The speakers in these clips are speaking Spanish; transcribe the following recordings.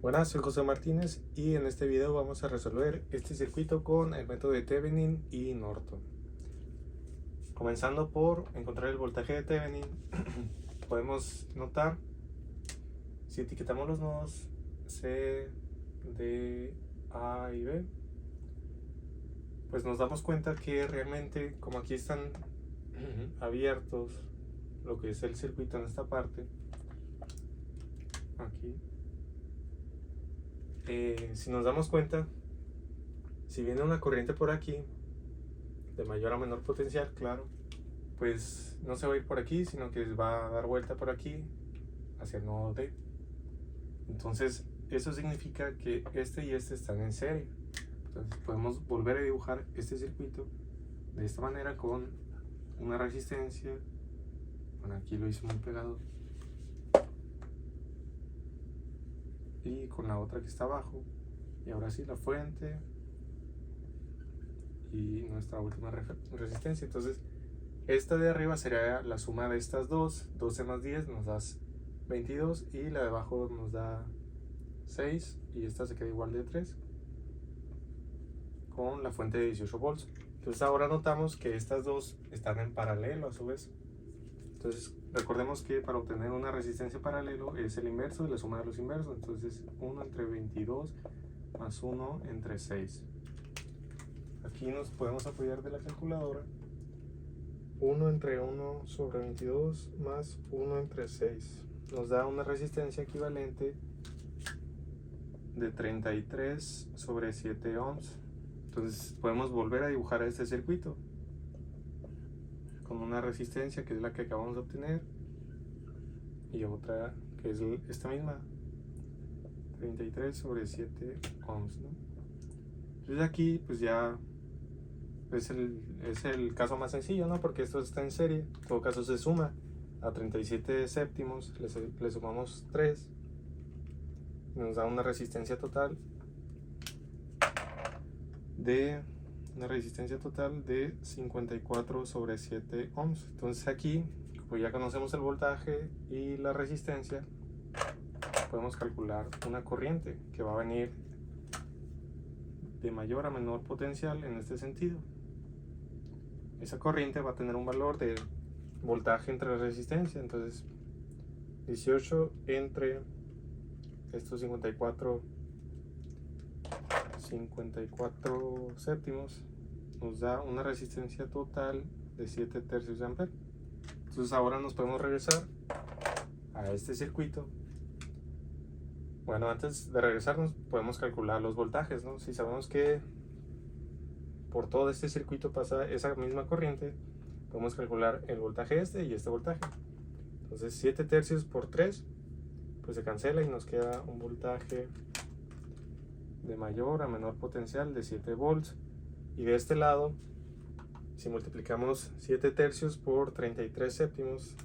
Buenas, soy José Martínez y en este video vamos a resolver este circuito con el método de Thevenin y Norton. Comenzando por encontrar el voltaje de Thevenin, podemos notar, si etiquetamos los nodos C, D, A y B, pues nos damos cuenta que realmente, como aquí están abiertos lo que es el circuito en esta parte, aquí, si nos damos cuenta, si viene una corriente por aquí, de mayor a menor potencial, claro, pues no se va a ir por aquí, sino que va a dar vuelta por aquí hacia el nodo D. Entonces eso significa que este y este están en serie. Entonces podemos volver a dibujar este circuito de esta manera con una resistencia. Bueno, aquí lo hice muy pegado, y con la otra que está abajo, y ahora sí la fuente y nuestra última resistencia. Entonces esta de arriba sería la suma de estas dos. 12 más 10 nos da 22, y la de abajo nos da 6, y esta se queda igual de 3 con la fuente de 18 volts. Entonces ahora notamos que estas dos están en paralelo a su vez. Entonces recordemos que para obtener una resistencia paralelo es el inverso de la suma de los inversos. Entonces 1 entre 22 más 1 entre 6. Aquí nos podemos apoyar de la calculadora. 1 entre 1 sobre 22 más 1 entre 6 nos da una resistencia equivalente de 33 sobre 7 ohms. Entonces podemos volver a dibujar este circuito con una resistencia que es la que acabamos de obtener, y otra que es esta misma, 33 sobre 7 ohms, ¿no? Entonces aquí pues ya es el caso más sencillo, ¿no? Porque esto está en serie. En todo caso se suma a 37 séptimos, le sumamos 3, nos da una resistencia total de 54 sobre 7 ohms. Entonces aquí, pues ya conocemos el voltaje y la resistencia, podemos calcular una corriente que va a venir de mayor a menor potencial en este sentido. Esa corriente va a tener un valor de voltaje entre resistencia. Entonces 18 entre estos 54 séptimos nos da una resistencia total de 7 tercios de ampere. Entonces ahora nos podemos regresar a este circuito. Bueno, antes de regresarnos podemos calcular los voltajes, ¿no? Si sabemos que por todo este circuito pasa esa misma corriente, podemos calcular el voltaje este y este voltaje. Entonces 7 tercios por 3 pues se cancela y nos queda un voltaje de mayor a menor potencial de 7 volts. Y de este lado, si multiplicamos 7 tercios por 33 séptimos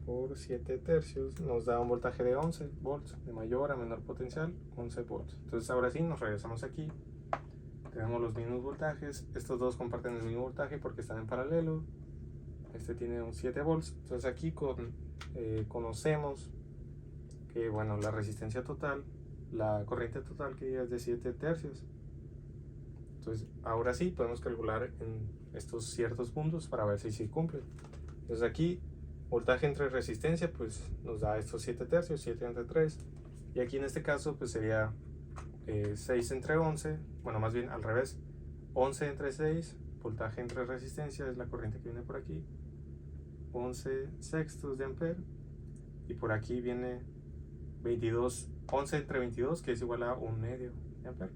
por 7 tercios, nos da un voltaje de 11 volts, de mayor a menor potencial, 11 volts. Entonces ahora sí, nos regresamos aquí, tenemos los mismos voltajes, estos dos comparten el mismo voltaje porque están en paralelo, este tiene un 7 volts, entonces aquí conocemos que, bueno, la resistencia total, la corriente total que es de 7 tercios. Entonces ahora sí podemos calcular en estos ciertos puntos para ver si sí cumple. Entonces aquí voltaje entre resistencia pues nos da estos 7 tercios, 7 entre 3, y aquí en este caso pues sería 6 entre 11, bueno, más bien al revés, 11 entre 6, voltaje entre resistencia es la corriente que viene por aquí, 11 sextos de ampere, y por aquí viene 11 entre 22, que es igual a 1 medio de ampere.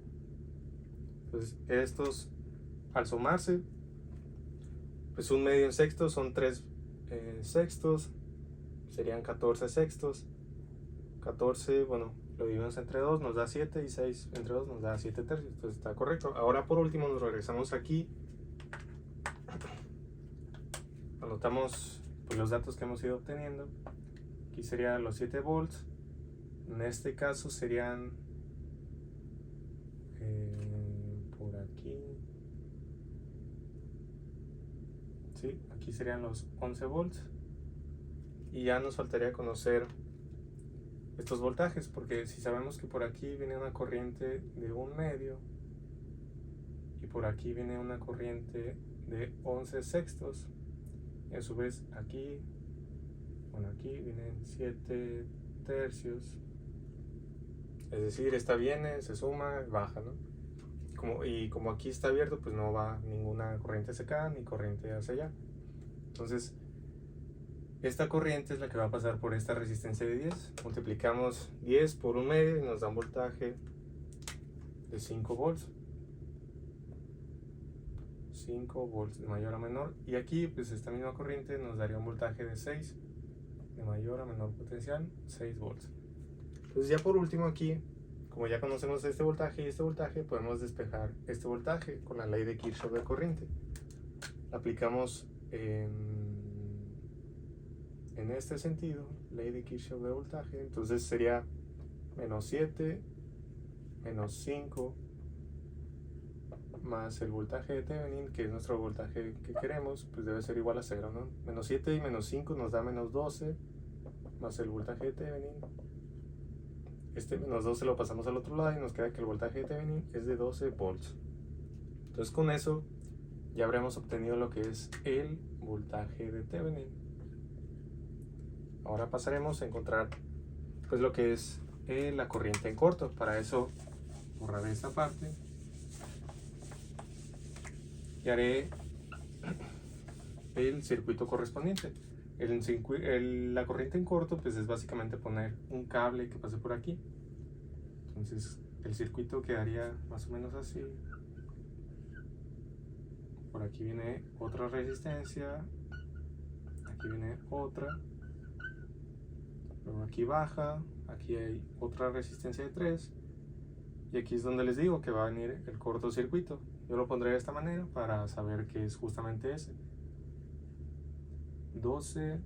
Entonces estos al sumarse, pues 1 medio en sextos son 3 sextos, serían 14 sextos. 14, bueno, lo dividimos entre 2, nos da 7, y 6 entre 2 nos da 7 tercios. Entonces está correcto. Ahora por último nos regresamos aquí, anotamos pues los datos que hemos ido obteniendo. Aquí serían los 7 volts, en este caso serían por aquí, sí, aquí serían los 11 volts, y ya nos faltaría conocer estos voltajes, porque si sabemos que por aquí viene una corriente de 1/2 y por aquí viene una corriente de 11/6, y a su vez aquí, bueno, aquí vienen 7/3, es decir, esta viene, se suma, baja, ¿no? Como aquí está abierto, pues no va ninguna corriente hacia acá ni corriente hacia allá. Entonces, esta corriente es la que va a pasar por esta resistencia de 10. Multiplicamos 10 por 1/2 y nos da un voltaje de 5 volts. 5 volts de mayor a menor. Y aquí, pues esta misma corriente nos daría un voltaje de 6, de mayor a menor potencial, 6 volts. Entonces ya por último aquí, como ya conocemos este voltaje y este voltaje, podemos despejar este voltaje con la ley de Kirchhoff de corriente. La aplicamos en este sentido, ley de Kirchhoff de voltaje, entonces sería -7, -5, más el voltaje de Thevenin, que es nuestro voltaje que queremos, pues debe ser igual a 0, ¿no? -7 y -5 nos da -12, más el voltaje de Thevenin. Este -12 lo pasamos al otro lado y nos queda que el voltaje de Thevenin es de 12 volts. Entonces con eso ya habremos obtenido lo que es el voltaje de Thevenin. Ahora pasaremos a encontrar pues lo que es la corriente en corto. Para eso borraré esta parte y haré el circuito correspondiente. La corriente en corto pues es básicamente poner un cable que pase por aquí. Entonces el circuito quedaría más o menos así. Por aquí viene otra resistencia, aquí viene otra, luego aquí baja, aquí hay otra resistencia de 3 y aquí es donde les digo que va a venir el cortocircuito. Yo lo pondré de esta manera para saber que es justamente ese. 12,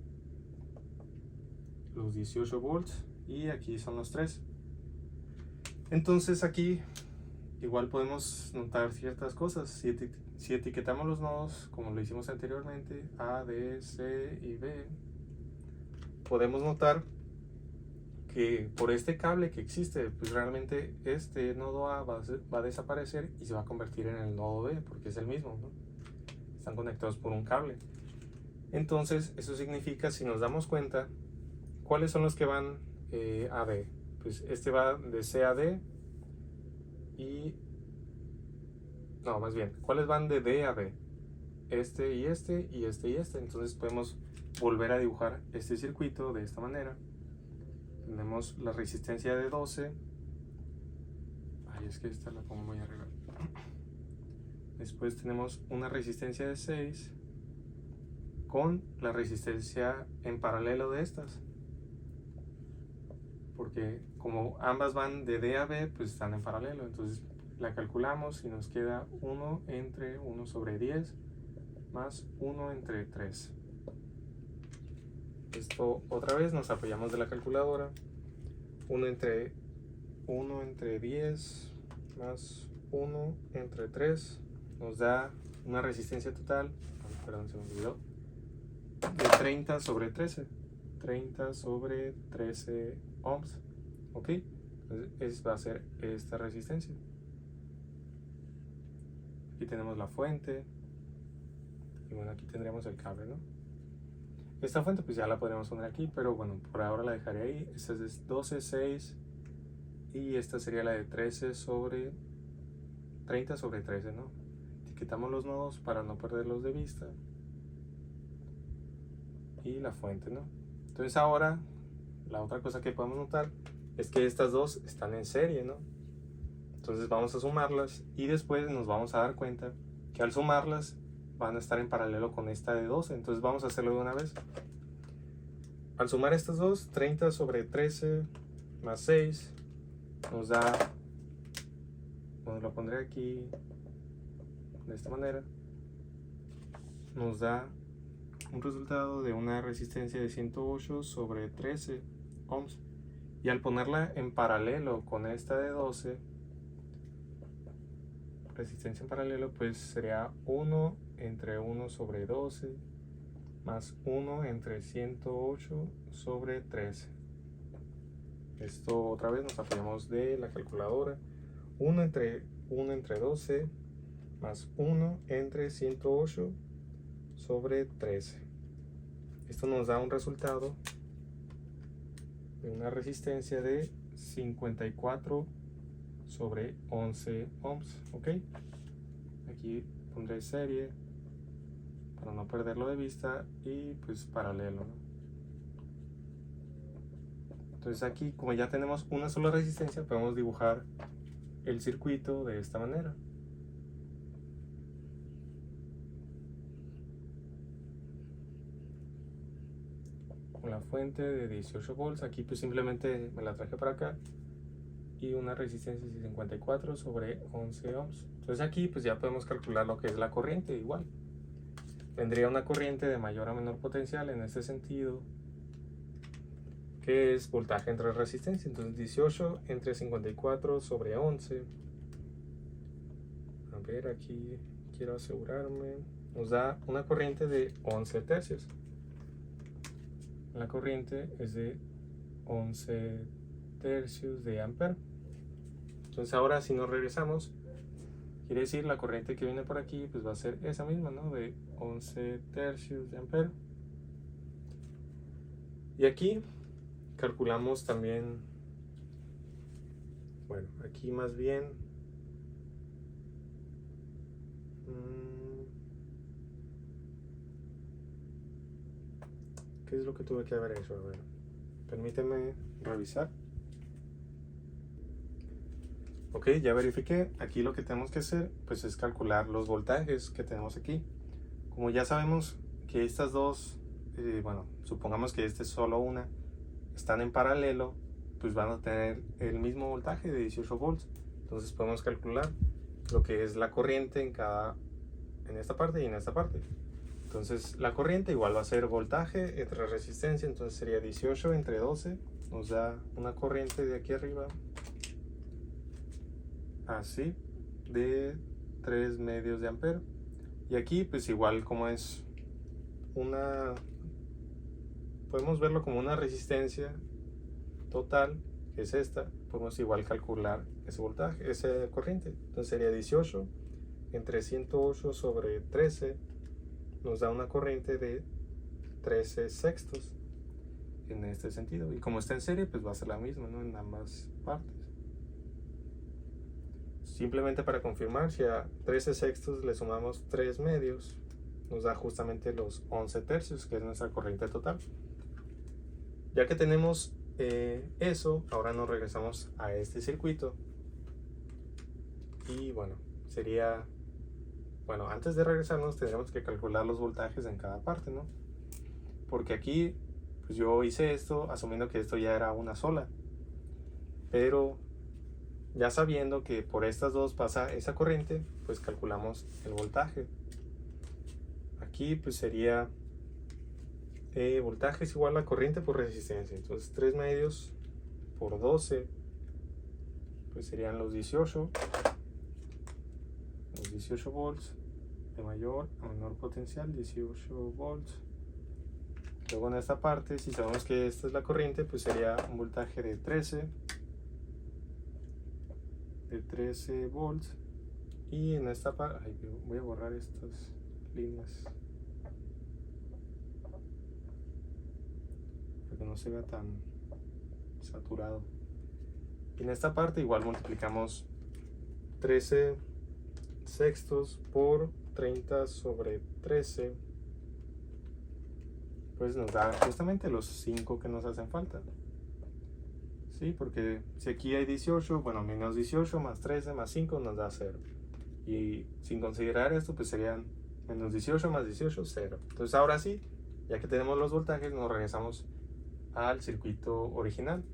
los 18 volts y aquí son los 3. Entonces aquí igual podemos notar ciertas cosas. Si etiquetamos los nodos como lo hicimos anteriormente, A, D, C y B, podemos notar que por este cable que existe, pues realmente este nodo A va a desaparecer y se va a convertir en el nodo B, porque es el mismo, ¿no? Están conectados por un cable. Entonces eso significa, si nos damos cuenta, ¿cuáles son los que van a D? Pues este va de C a D y... No, más bien, ¿cuáles van de D a B? Este y este y este y este. Entonces podemos volver a dibujar este circuito de esta manera. Tenemos la resistencia de 12. Ay, es que esta la pongo muy arriba. Después tenemos una resistencia de 6 con la resistencia en paralelo de estas. Porque como ambas van de D a B, pues están en paralelo. Entonces la calculamos y nos queda 1 entre 1 sobre 10 más 1 entre 3. Esto otra vez nos apoyamos de la calculadora. 1 entre 10 más 1 entre 3 nos da una resistencia total, perdón, se me olvidó, de 30 sobre 13. 30 sobre 13 ohms. Ok, entonces va a ser esta resistencia. Aquí tenemos la fuente y bueno, aquí tendremos el cable, ¿no? Esta fuente pues ya la podremos poner aquí, pero bueno, por ahora la dejaré ahí. Esta es 12, 6 y esta sería la de 30 sobre 13, ¿no? Etiquetamos los nodos para no perderlos de vista y la fuente, ¿no? Entonces ahora la otra cosa que podemos notar es que estas dos están en serie, ¿no? Entonces vamos a sumarlas y después nos vamos a dar cuenta que al sumarlas van a estar en paralelo con esta de 12. Entonces vamos a hacerlo de una vez. Al sumar estas dos, 30 sobre 13 más 6 nos da, bueno, lo pondré aquí de esta manera, nos da un resultado de una resistencia de 108 sobre 13 ohms. Y al ponerla en paralelo con esta de 12, resistencia en paralelo, pues sería 1 entre 1 sobre 12 más 1 entre 108 sobre 13. Esto otra vez nos apoyamos de la calculadora. 1 entre 12 más 1 entre 108 sobre 13. Esto nos da un resultado de una resistencia de 54 sobre 11 ohms. ¿Ok? Aquí pondré serie para no perderlo de vista y pues paralelo, ¿no? Entonces aquí, como ya tenemos una sola resistencia, podemos dibujar el circuito de esta manera. Con la fuente de 18 volts, aquí pues simplemente me la traje para acá, y una resistencia de 54 sobre 11 ohms. Entonces aquí pues ya podemos calcular lo que es la corriente igual. Tendría una corriente de mayor a menor potencial en este sentido, que es voltaje entre resistencia. Entonces 18 entre 54 sobre 11. A ver, aquí quiero asegurarme. Nos da una corriente de 11 tercios. La corriente es de 11 tercios de ampere. Entonces ahora si nos regresamos, quiere decir la corriente que viene por aquí pues va a ser esa misma, ¿no? De 11 tercios de ampere. Y aquí calculamos también, bueno, aquí más bien ¿qué es lo que tuve que haber hecho? A ver, permíteme revisar. Ok, ya verifiqué. Aquí lo que tenemos que hacer pues es calcular los voltajes que tenemos aquí. Como ya sabemos que estas dos, bueno, supongamos que este es solo una, están en paralelo, pues van a tener el mismo voltaje de 18 volts. Entonces podemos calcular lo que es la corriente en esta parte y en esta parte. Entonces la corriente igual va a ser voltaje entre resistencia, entonces sería 18 entre 12, nos da una corriente de aquí arriba, así, de 3 medios de ampere. Y aquí pues igual como es podemos verlo como una resistencia total, que es esta, podemos igual calcular ese voltaje, esa corriente. Entonces sería 18 entre 108 sobre 13, nos da una corriente de 13 sextos en este sentido. Y como está en serie, pues va a ser la misma, ¿no? En ambas partes. Simplemente para confirmar, si a 13 sextos le sumamos 3 medios, nos da justamente los 11 tercios, que es nuestra corriente total. Ya que tenemos eso, ahora nos regresamos a este circuito. Y bueno, antes de regresarnos tendremos que calcular los voltajes en cada parte, ¿no? Porque aquí, pues yo hice esto asumiendo que esto ya era una sola. Pero ya sabiendo que por estas dos pasa esa corriente, pues calculamos el voltaje. Aquí pues sería voltaje es igual a corriente por resistencia. Entonces 3 medios por 12, pues serían los 18 volts de mayor a menor potencial, 18 volts. Luego en esta parte, si sabemos que esta es la corriente, pues sería un voltaje de 13 volts. Y en esta parte, voy a borrar estas líneas para que no se vea tan saturado. Y en esta parte igual multiplicamos 13 sextos por 30 sobre 13, pues nos da justamente los 5 que nos hacen falta. Sí, porque si aquí hay 18, bueno, menos 18 más 13 más 5 nos da 0. Y sin considerar esto, pues serían menos 18 más 18, 0. Entonces ahora sí, ya que tenemos los voltajes, nos regresamos al circuito original.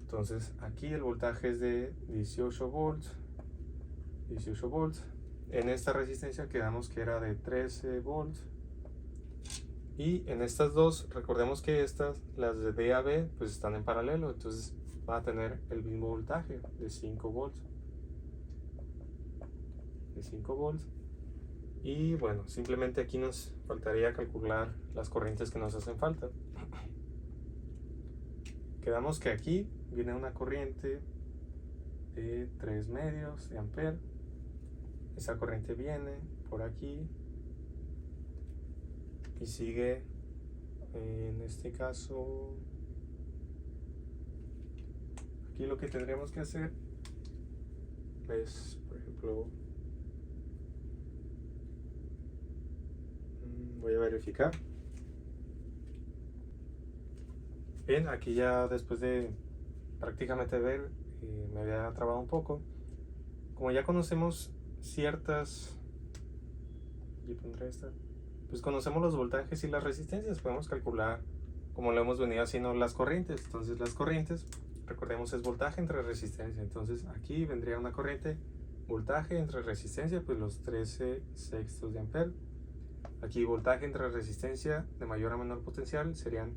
Entonces aquí el voltaje es de 18 volts. En esta resistencia quedamos que era de 13 volts. Y en estas dos, recordemos que las de D a B, pues están en paralelo, entonces van a tener el mismo voltaje de 5 volts. Y bueno, simplemente aquí nos faltaría calcular las corrientes que nos hacen falta. quedamos que aquí viene una corriente de 3 medios de ampere. Esa corriente viene por aquí y sigue, en este caso, aquí lo que tendríamos que hacer es, por ejemplo, voy a verificar. Bien, aquí ya después de prácticamente ver, me había trabado un poco. Como ya conocemos ciertas, aquí pondré esta, pues conocemos los voltajes y las resistencias, podemos calcular como lo hemos venido haciendo las corrientes. Entonces las corrientes, recordemos, es voltaje entre resistencia. Entonces aquí vendría una corriente, voltaje entre resistencia, pues los 13 sextos de ampere. Aquí voltaje entre resistencia de mayor a menor potencial serían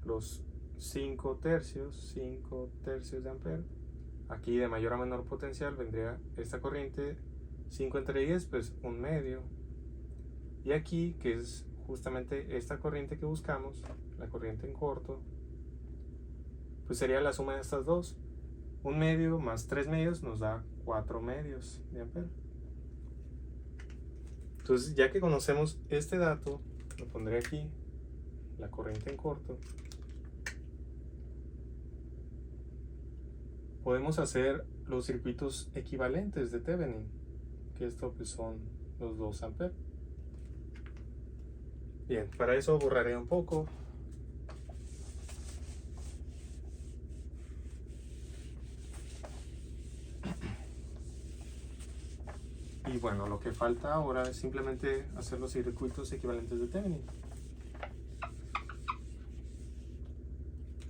los 5 tercios de ampere. Aquí de mayor a menor potencial vendría esta corriente 5 entre 10, pues 1 medio. Y aquí, que es justamente esta corriente que buscamos, la corriente en corto, pues sería la suma de estas dos. 1 medio más 3 medios nos da 4 medios de ampere. Entonces, ya que conocemos este dato, lo pondré aquí, la corriente en corto. Podemos hacer los circuitos equivalentes de Thevenin, que esto pues son los 2 amperes. Bien, para eso borraré un poco. Y bueno, lo que falta ahora es simplemente hacer los circuitos equivalentes de Thevenin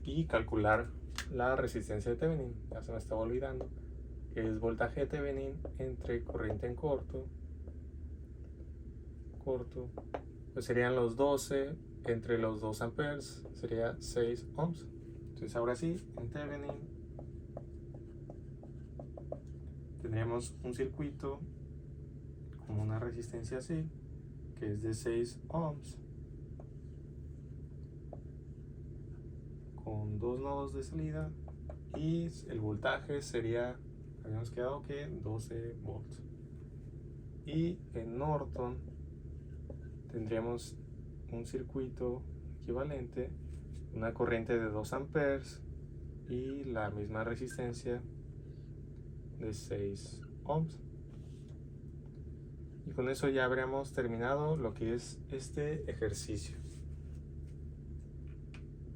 y calcular la resistencia de Thevenin. Ya se me estaba olvidando, que es voltaje de Thevenin entre corriente en corto, pues serían los 12 entre los 2 amperes, sería 6 ohms. Entonces ahora sí, en Thevenin tendríamos un circuito con una resistencia así, que es de 6 ohms, con 2 nodos de salida, y el voltaje sería, habíamos quedado que 12 volts. Y en Norton tendríamos un circuito equivalente, una corriente de 2 amperes y la misma resistencia de 6 ohms. Y con eso ya habríamos terminado lo que es este ejercicio.